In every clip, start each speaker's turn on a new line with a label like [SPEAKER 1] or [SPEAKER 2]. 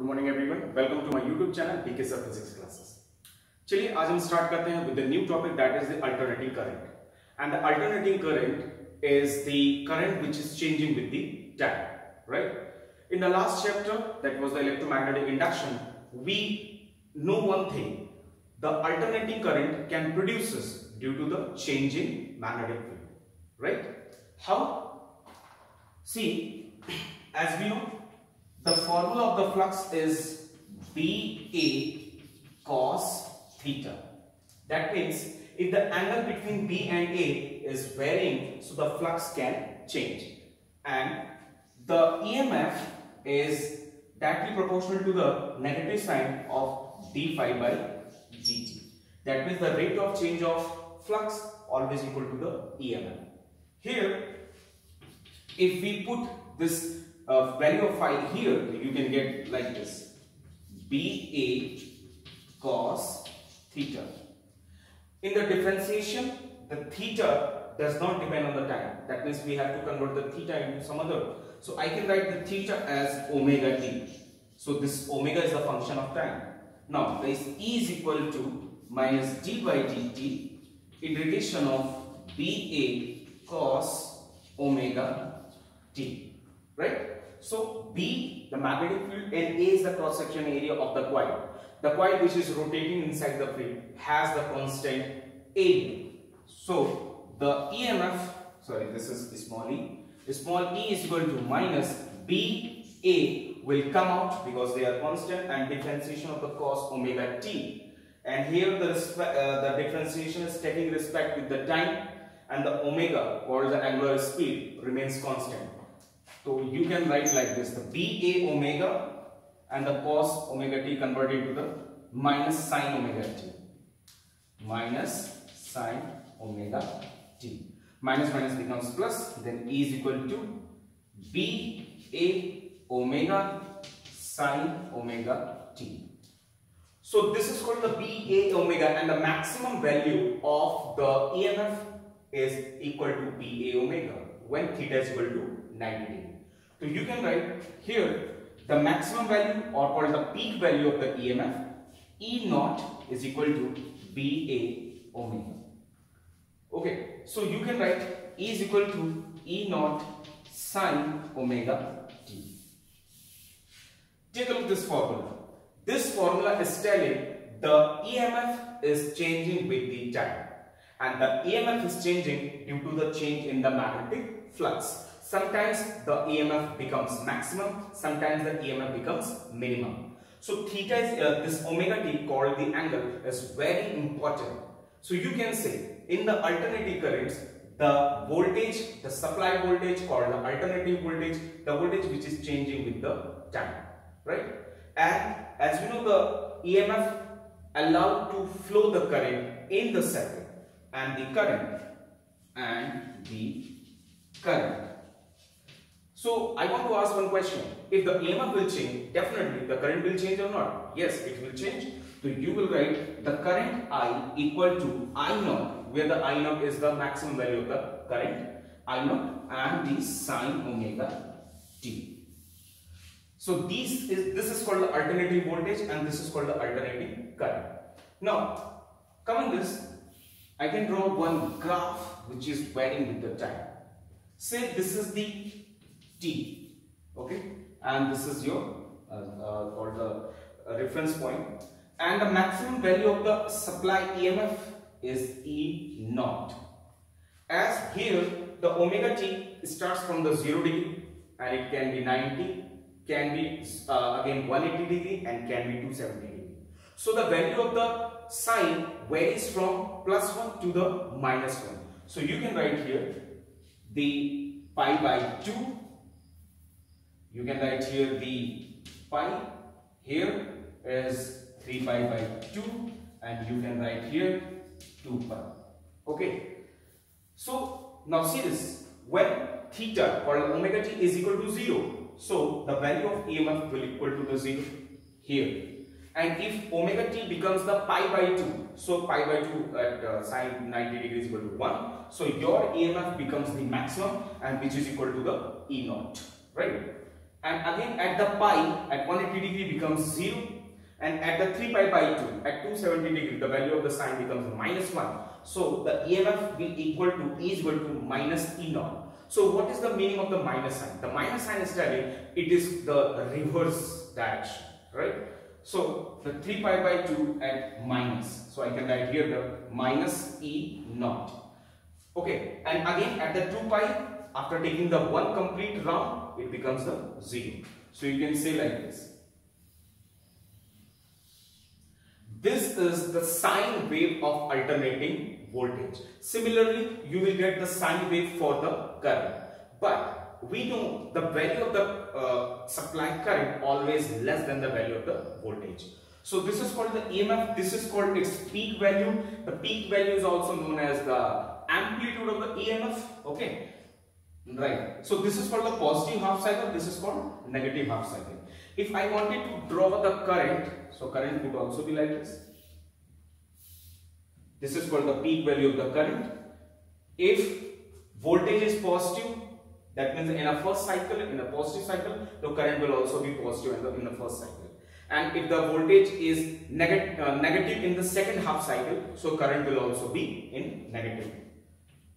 [SPEAKER 1] Good morning everyone, welcome to my YouTube channel BK sir physics classes. चलिए आज हम start करते हैं with the new topic that is the alternating current and the alternating current is the current which is changing with the time, right? In the last chapter that was the electromagnetic induction, we know one thing: the alternating current can produces due to the changing magnetic field, right? How? See, as we know, the formula of the flux is BA cos theta. That means if the angle between B and A is varying, so the flux can change, and the EMF is directly proportional to the negative sign of d phi by dt. That means the rate of change of flux always equal to the EMF. Here, if we put this value of phi here, you can get like this: BA cos theta. In the differentiation, the theta does not depend on the time. That means we have to convert the theta into some other. So I can write the theta as omega t. So this omega is the function of time. Now this E is equal to minus d by dt integration of BA cos omega t, right? So B, the magnetic field, and A is the cross section area of the coil. The coil which is rotating inside the field has the constant area. So the EMF, sorry, this is small e. Small e is equal to minus BA will come out because they are constant, and differentiation of the cos omega t, and here the differentiation is taking respect with the time, and the omega, called the angular speed, remains constant. So you can write like this: the BA omega and the cos omega t converted to the minus sin omega t. Minus sin omega t. Minus minus becomes plus, then E is equal to BA omega sin omega t. So this is called the BA omega, and the maximum value of the EMF is equal to BA omega when theta is equal to 90 degree. So you can write here the maximum value, or called the peak value of the EMF, E naught is equal to BA omega. Okay, so you can write E is equal to E naught sin omega t. Take a look at this formula. This formula is telling the EMF is changing with the time, and the EMF is changing due to the change in the magnetic flux. Sometimes the EMF becomes maximum, sometimes the EMF becomes minimum. So theta is this omega t, called the angle, is very important. So you can say in the alternating currents, the voltage, the supply voltage, called the alternating voltage, the voltage which is changing with the time, right? And as we know, the EMF allowed to flow the current in the circuit, and the current. So I want to ask one question: if the EMF will change, definitely the current will change or not? Yes, it will change. So you will write the current I equal to I naught, where the I naught is the maximum value of the current, I naught, and the sin omega t. So this is called the alternating voltage, and this is called the alternating current. Now, coming this, I can draw one graph which is varying with the time. Say this is the t, okay, and this is your called the reference point, and the maximum value of the supply EMF is E naught. As here the omega t starts from the 0 degree, and it can be 90, can be again 180 degree, and can be 270 degree. So the value of the sine varies from +1 to the -1. So you can write here the pi by 2. You can write here the pi. Here is 3 pi by 2, and you can write here 2 pi. Okay. So now see this: when theta, called omega t, is equal to 0, so the value of EMF will equal to the 0 here. And if omega t becomes the pi by 2, so pi by 2 at sin 90 degrees equal to 1, so your EMF becomes the maximum, and which is equal to the E naught, right? and again at the pi at 180 degree becomes 0, and at the 3 pi by 2 at 270 degree the value of the sign becomes -1. So the EMF will equal to E is equal to minus E naught. So what is the meaning of the minus sign? The minus sign is telling it is the reverse direction, right? So the 3 pi by 2 at minus, so I can write here the minus E naught. Okay, and again at the 2 pi, after taking the one complete round, it becomes the 0. So you can say like this. This is the sine wave of alternating voltage. Similarly, you will get the sine wave for the current. But we know the value of the supply current always less than the value of the voltage. So this is called the EMF. This is called its peak value. The peak value is also known as the amplitude of the EMF. Okay, right. So this is called the positive half cycle. This is called negative half cycle. If I wanted to draw the current, so current would also be like this. This is called the peak value of the current. If voltage is positive, that means in a first cycle, in a positive cycle, the current will also be positive in the first cycle. And if the voltage is negative in the second half cycle, so current will also be in negative.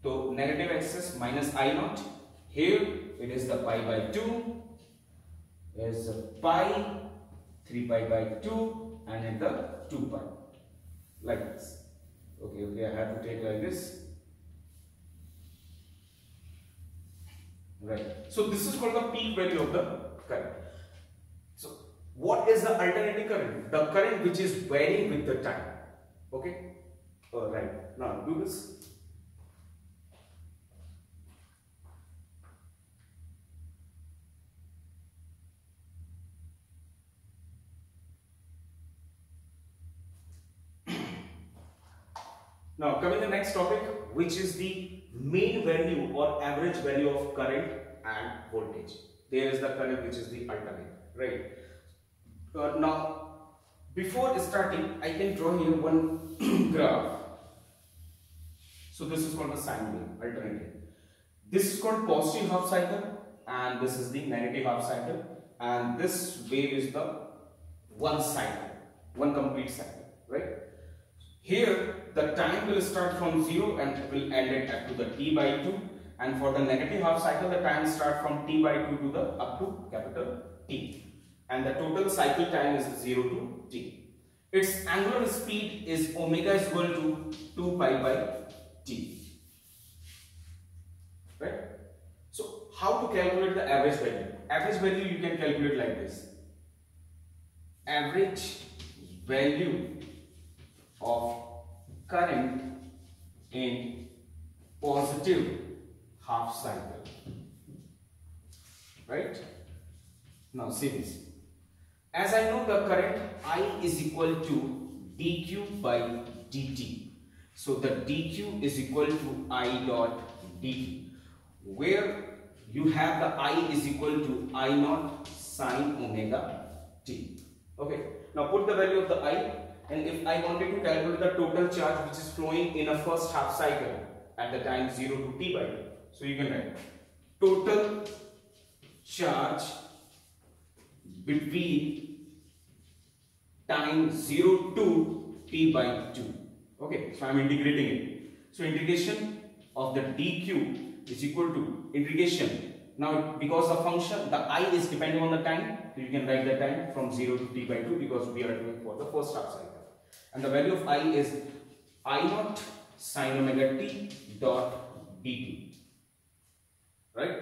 [SPEAKER 1] So negative axis minus I naught. Here it is the pi by 2. Is pi, 3 pi by 2, and in the 2 pi, like this. Okay, I have to take like this. Right. So this is called the peak value of the current. So what is the alternating current? The current which is varying with the time. Okay. Right. Now do this. Now coming to the next topic, which is the mean value or average value of current and voltage. There is the current which is the alternate, right? Now before starting, I can draw here one graph. So this is called the sine wave, alternating. This is called positive half cycle and this is the negative half cycle, and this wave is the one cycle, one complete cycle, right? Here the time will start from 0 and will end it up to the t by 2, and for the negative half cycle the time start from t by 2 to the up to capital T, and the total cycle time is 0 to t. Its angular speed is omega is equal to 2 pi by t, right? So how to calculate the average value? Average value you can calculate like this. Average value of current in positive half cycle, right? Now see this. As I know the current I is equal to dq by dt. So the dq is equal to I dot dt, where you have the I is equal to I naught sine omega t. Okay. Now put the value of the I. And if I wanted to calculate the total charge which is flowing in a first half cycle at the time 0 to t by 2, so you can write total charge between time 0 to t by 2. Okay, so I am integrating it. So integration of the dq is equal to integration. Now because the function, the I is depending on the time, so you can write the time from 0 to t by 2 because we are doing for the first half cycle. And the value of I is I naught sine omega t dot dt. Right?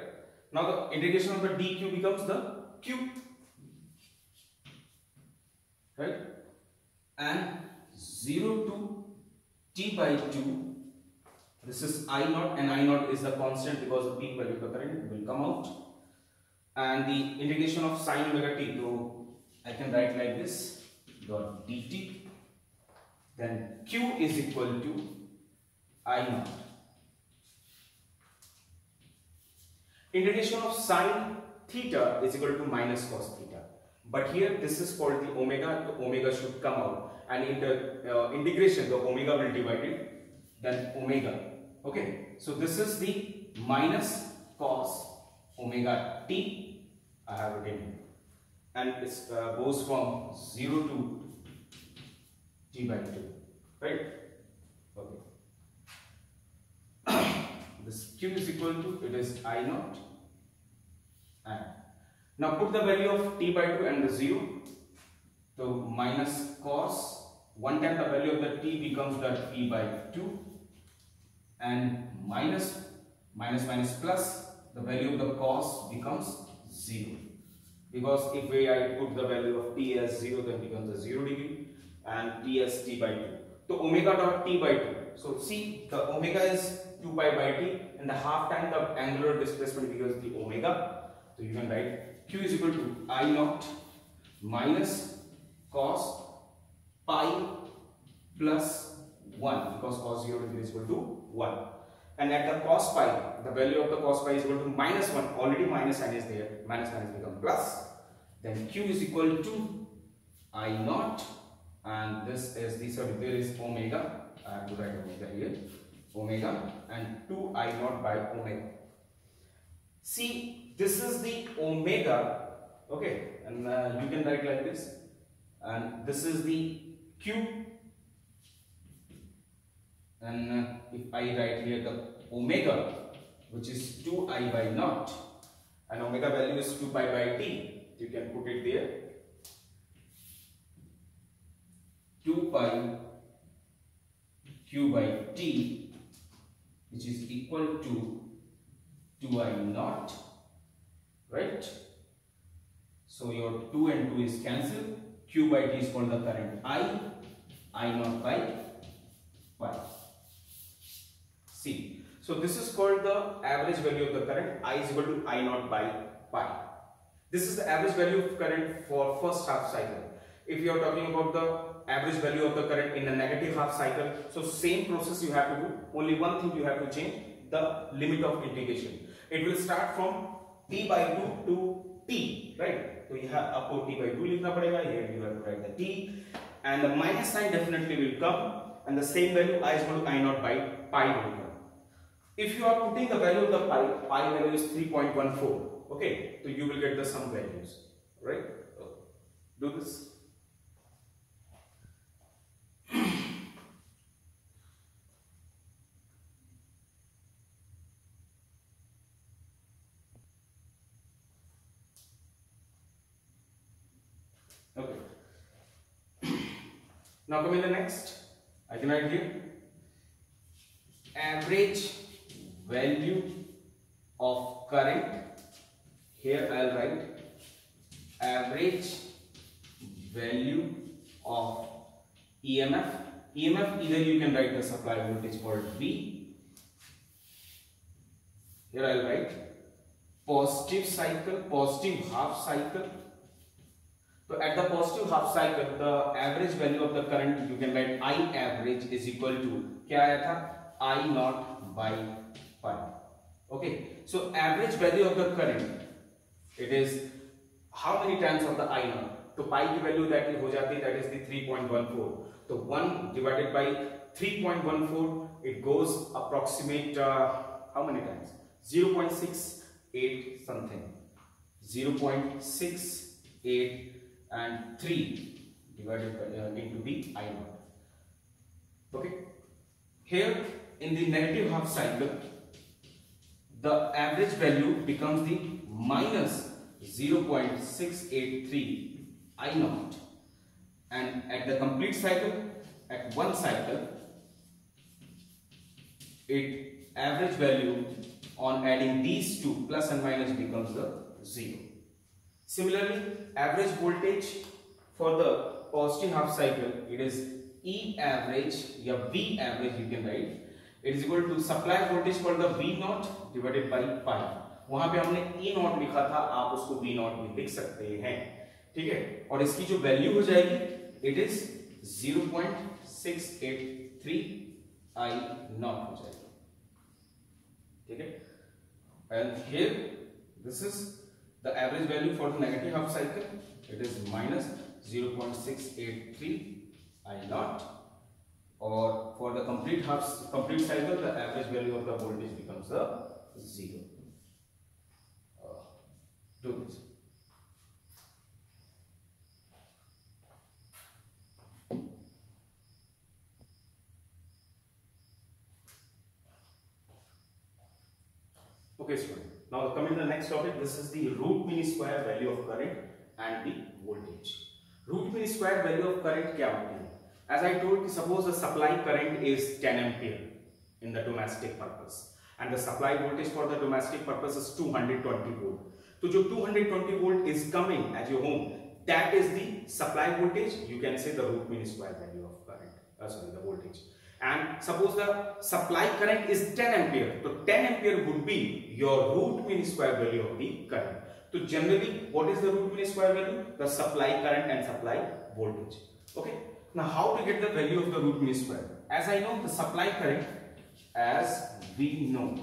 [SPEAKER 1] Now the integration of the dq becomes the q. Right? And 0 to t by 2, this is I naught, and I naught is the constant because the peak value of the current will come out. And the integration of sine omega t, so I can write like this dot dt. Then q is equal to I naught. Integration of sine theta is equal to minus cos theta. But here this is called the omega. The omega should come out, and in the integration the omega will divide it. Then omega. Okay. So this is the minus cos omega t I have written here, and it goes from 0 to t by 2, right? Okay. This q is equal to, it is I naught, and now put the value of t by 2 and the 0. So minus cos 1 time the value of the t becomes the t by 2, and minus plus the value of the cos becomes 0, because if I put the value of t as 0, then becomes a 0 degree, and t as t by 2. So omega dot t by 2. So see, the omega is 2 pi by t, and the half time the angular displacement becomes the omega. So you can write q is equal to I naught minus cos pi plus 1, because cos 0 degree is equal to 1. And at the cos pi, the value of the cos pi is equal to minus 1. Already minus sign is there. Minus become plus. Then q is equal to I naught, and this is the, sorry, there is omega. I have to write omega here. Omega and 2 I naught by omega. See, this is the omega. Okay, and you can write like this. And this is the q. And if I write here the omega, which is 2I by naught, and omega value is 2 pi by t, you can put it there. 2 pi q by t, which is equal to 2I naught, right? So your 2 and 2 is cancelled. Q by t is called the current I naught by pi. See, so this is called the average value of the current. I is equal to I naught by pi. This is the average value of current for first half cycle. If you are talking about the average value of the current in the negative half cycle, so same process you have to do. Only one thing you have to change, the limit of integration. It will start from t by 2 to t, right? So you have आपको t by 2 लिखना पड़ेगा. Here you have to write the t, and the minus sign definitely will come, and the same value I is equal to I naught by pi will come. If you are putting the value of the pi value is 3.14. Okay, so you will get the sum values, right? Do this. Okay. Now come in the next. I can write here average value of current. Here I'll write average value of EMF. EMF, either you can write the supply voltage called V. Here I'll write positive cycle, positive half cycle. So at the positive half cycle, the average value of the current, you can write I average is equal to, क्या आया था? I naught by pi. Okay, so average value of the current, it is how many times of the I naught? So pi की value that हो जाती है, that is the 3.14. So 1 divided by 3.14, it goes approximate how many times? 0.68 something. 0.68 and 3 divided by, into the I naught. Okay. Here in the negative half cycle, the average value becomes the minus 0.683 I naught, and at the complete cycle, at one cycle, it average value on adding these two plus and minus becomes the 0. Similarly, average voltage for the positive half cycle, it is E average or V average you can write. It is equal to supply voltage called the V naught divided by pi. वहां पे हमने E naught लिखा था, आप उसको V naught भी लिख सकते हैं, ठीक है? और इसकी जो वैल्यू हो जाएगी, it is 0.683 I naught हो जाएगी, ठीक है? And here this is the average value for the negative half cycle. It is minus 0.683 I naught, or for the complete cycle, the average value of the voltage becomes the 0. Do this. Okay, student. Now coming to the next topic, this is the root mean square value of current and the voltage. Root mean square value of current क्या होती है? As I told, suppose the supply current is 10 ampere in the domestic purpose, and the supply voltage for the domestic purpose is 220 volt. So जो 220 volt is coming at your home, that is the supply voltage. You can say the root mean square value of current. The voltage. And suppose the supply current is 10 ampere. So 10 ampere would be your root mean square value of the current. So generally, what is the root mean square value? The supply current and supply voltage. Okay. Now, how to get the value of the root mean square? As I know the supply current, as we know,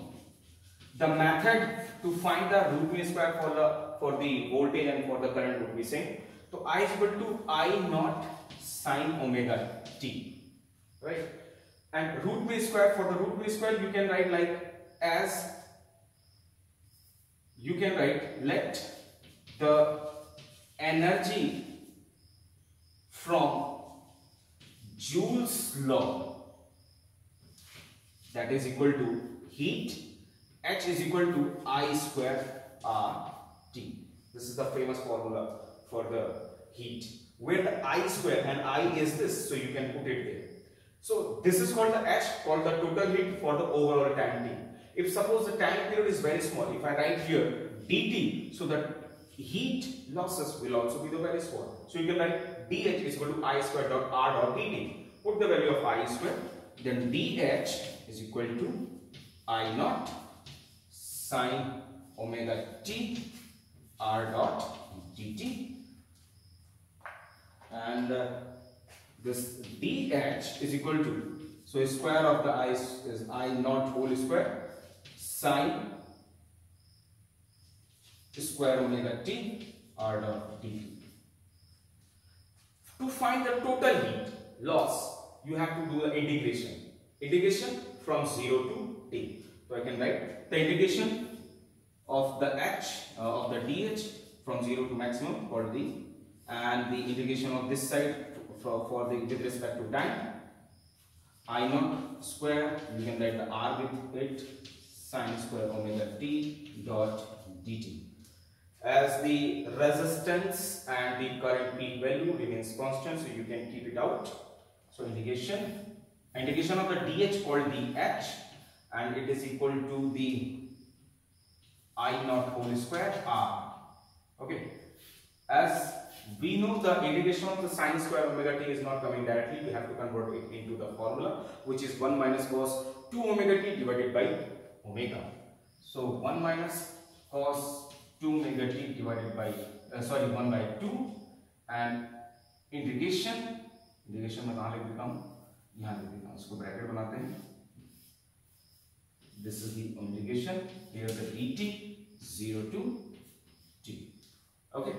[SPEAKER 1] the method to find the root mean square for the voltage and for the current would be same. So I is equal to I naught sine omega t, right? And root mean square, for the root mean square you can write like as, you can write let the energy from Joule's law, that is equal to heat, H is equal to I square R T. This is the famous formula for the heat, where the I square and I is this, so you can put it there. So this is called the H, called the total heat for the overall time t. If suppose the time period is very small, if I write here dt, so that heat losses will also be the very small. So you can write dH is equal to I square dot R dot dt. Put the value of I square, then dH is equal to I naught sine omega t R dot dt, and this dH is equal to, so square of the I is I naught whole square sine square omega t R dot dt. To find the total heat loss, you have to do the integration from 0 to t. So I can write the integration of the H of the dH from 0 to maximum called the, and the integration of this side for the with respect to time, I naught square, you can write the R with it, sine square omega t dot dt. As the resistance and the current peak value remains constant, so you can keep it out. So integration of the dH called the H, and it is equal to the I naught whole square R. Okay. As we know, the integration of the sine square omega t is not coming directly, we have to convert it into the formula, which is 1 minus cos 2 omega t divided by omega. So 1 minus cos 2 omega t divided by 1 by 2, and integration में कहाँ लिख देता हूँ, यहाँ लिख देता हूँ, इसको ब्रैकेट बनाते हैं. This is the integration, here the dt 0 to t. Okay.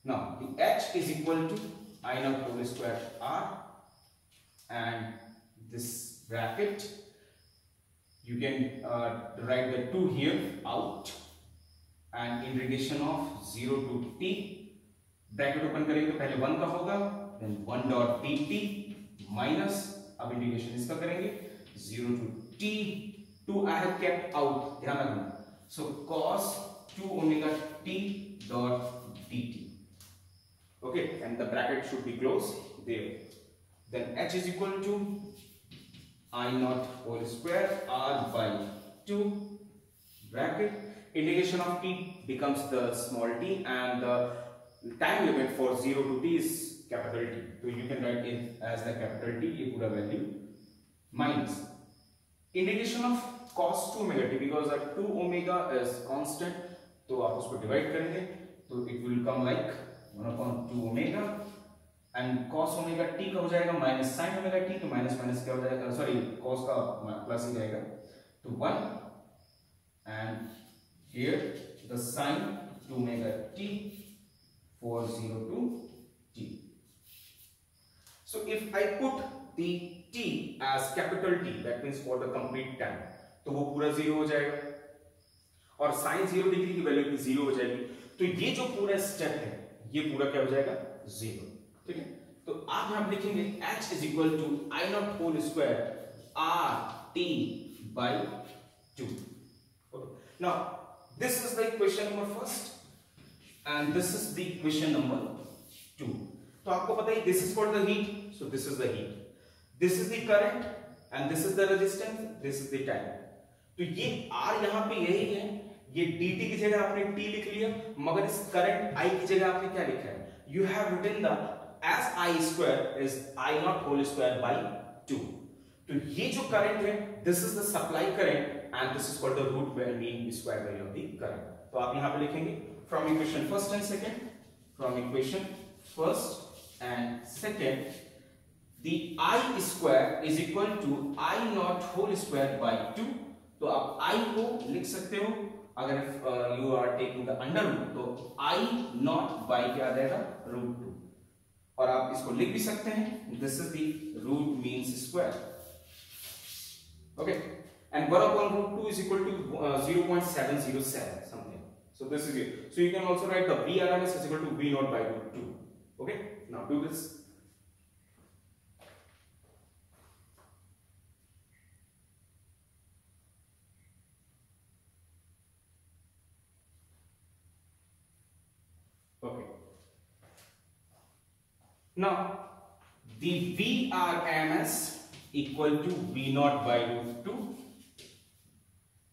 [SPEAKER 1] Now the H is equal to I naught whole square R, and this bracket you can write the 2 here out, and integration of 0 to t, bracket open करेंगे तो पहले 1 का होगा, then 1 dot dt minus, अब integration इसका करेंगे 0 to t, 2 I have kept out, ध्यान रखना. So cos 2 omega t dot dt. Okay, and the bracket should be closed there. Then H is equal to I naught whole square R by 2, bracket, integration of t becomes the small t, and the time limit for 0 to t is capital T. So you can write it as the capital T, ये पूरा value, minus integration of cos 2 omega t, because the 2 omega is constant, तो आप उसको divide करेंगे, तो it will come like 1 upon 2 omega, and cos omega t का हो जाएगा minus sin omega t, तो minus minus क्या हो जाएगा, sorry cos का plus ही जाएगा, तो 1, and here the sin 2 omega t for 0 to t. So if I put the t as capital T, that means for the complete time, तो वो पूरा 0 हो जाएगा, और sin 0 डिग्री की वैल्यू भी 0 हो जाएगी, तो ये जो पूरा स्टेप है ये पूरा क्या हो जाएगा 0. ठीक है, तो आप यहां लिखेंगे H is equal to I naught whole square R T by 2. Now this is the equation number first and this is the equation number 2. तो आपको पता है this is called the heat, so this is the heat, this is the current and this is the resistance, this is the time. तो ये R यहाँ पे यही है, ये dt की जगह आपने t लिख लिया, मगर इस करंट I की जगह आपने क्या लिखा है? You have written the as I square is I naught whole square by 2. तो ये जो करंट है this is the supply current and this is called the root mean square value of the current. तो आप यहाँ पे लिखेंगे from equation first and second, from equation first and second, the I square is equal to I naught whole square by 2. तो आप I को लिख सकते हो, अगर you are taking the under root तो I naught by क्या आ जाएगा root 2, और आप इसको लिख भी सकते हैं this is the root means square. Okay, and 1 upon root 2 is equal to 0.707 something. So this is it. So you can also write the VRMS is equal to V naught by root 2. Okay, now do this. Okay. Now the VRMS equal to V naught by root 2.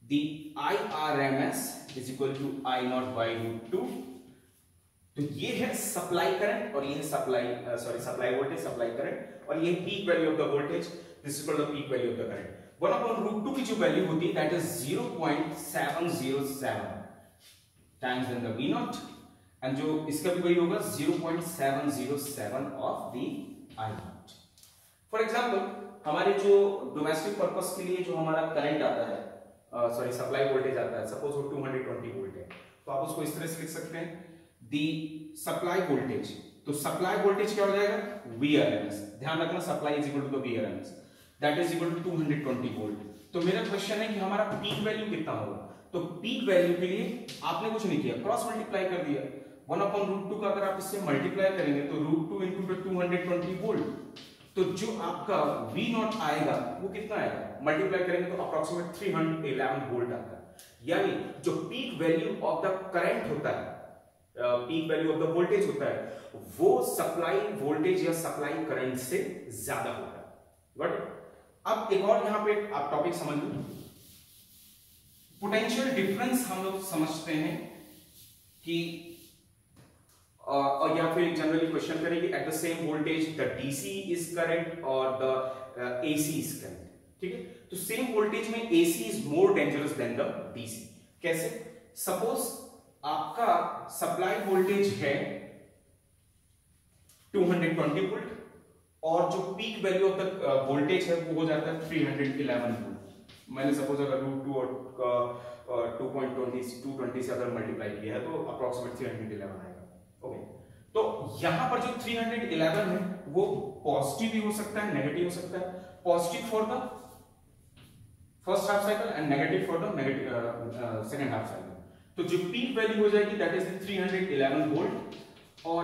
[SPEAKER 1] The IRMS is equal to I naught by root 2. तो ये है supply current और ये है supply voltage, supply current, और ये peak value of the voltage, this is called the peak value of the current. 1 upon root 2 की जो वैल्यू होती है that is 0.707 times the V naught, and जो इसका भी वही होगा 0.707 of the I naught. For example हमारे जो डोमेस्टिक पर्पस के लिए जो हमारा करंट आता है, सप्लाई वोल्टेज आता है, सपोज वो 220 वोल्ट है, तो आप उसको इस तरह से लिख सकते हैं दी सप्लाई वोल्टेज. तो सप्लाई वोल्टेज क्या हो जाएगा VRMS, ध्यान रखना supply is equal to the VRMS, that is equal to 220 volt. तो मेरा क्वेश्चन है कि हमारा पीक वैल्यू कितना होगा. तो पीक वैल्यू के लिए आपने कुछ नहीं किया, क्रॉस मल्टीप्लाई कर दिया. 1 upon root 2 का अगर आप इससे मल्टीप्लाई करेंगे तो root 2 into 220 वोल्ट, तो जो आपका V naught आएगा वो कितना आएगा, मल्टीप्लाई करेंगे तो अप्रोक्सीमेट 311 वोल्ट आता है. यानी जो peak value of the current होता है, peak value of the voltage होता है, वो सप्लाई वोल्टेज या सप्लाई करंट से ज्यादा होता है. Got it. अब एक और यहां पे आप टॉपिक समझ लो, पोटेंशियल डिफरेंस हम लोग समझते हैं कि और या फिर जनरली क्वेश्चन करेंगे at the same voltage the DC is current और द एसी इज करंट. ठीक है, तो सेम वोल्टेज में AC is more dangerous than the DC. कैसे? सपोज आपका सप्लाई वोल्टेज है 220 वोल्ट और जो peak value of the voltage है वो हो जाता है 311 वोल्ट. मैंने सपोज अगर रूट 2 और 220 से अगर मल्टीप्लाई किया है तो अप्रोक्सीमेट 311 आएगा. ओके, तो यहां पर जो 311 है वो पॉजिटिव भी हो सकता है, नेगेटिव हो सकता है. Positive for the first half cycle and negative for the second half cycle. तो जो पीक वैल्यू हो जाएगी दैट इज 311 वोल्ट, और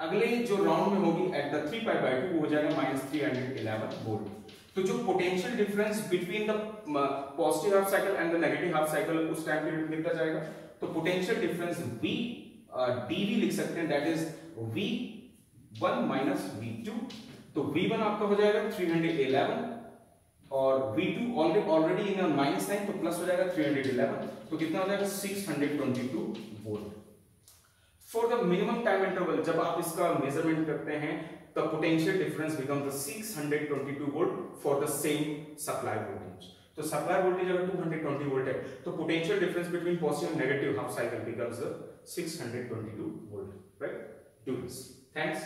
[SPEAKER 1] अगले जो राउंड में होगी एट द 3π/2 वो हो जाएगा -311 वोल्ट. तो जो potential difference between the positive half cycle and the negative half cycle उस टाइम पीरियड कितना जाएगा. तो पोटेंशियल डिफरेंस V dV लिख सकते हैं, that is V1 minus V2. तो V1 आपका हो जाएगा 311 और V2 already in minus sign तो प्लस हो जाएगा 311. तो कितना हो जाएगा 622 volt. For the minimum time interval जब आप इसका मेजरमेंट करते हैं the potential difference becomes the 622 volt for the same supply voltage. तो supply voltage अगर 220 volt है तो potential difference between positive and negative half cycle becomes the 622 volt. Right? Do this. Thanks.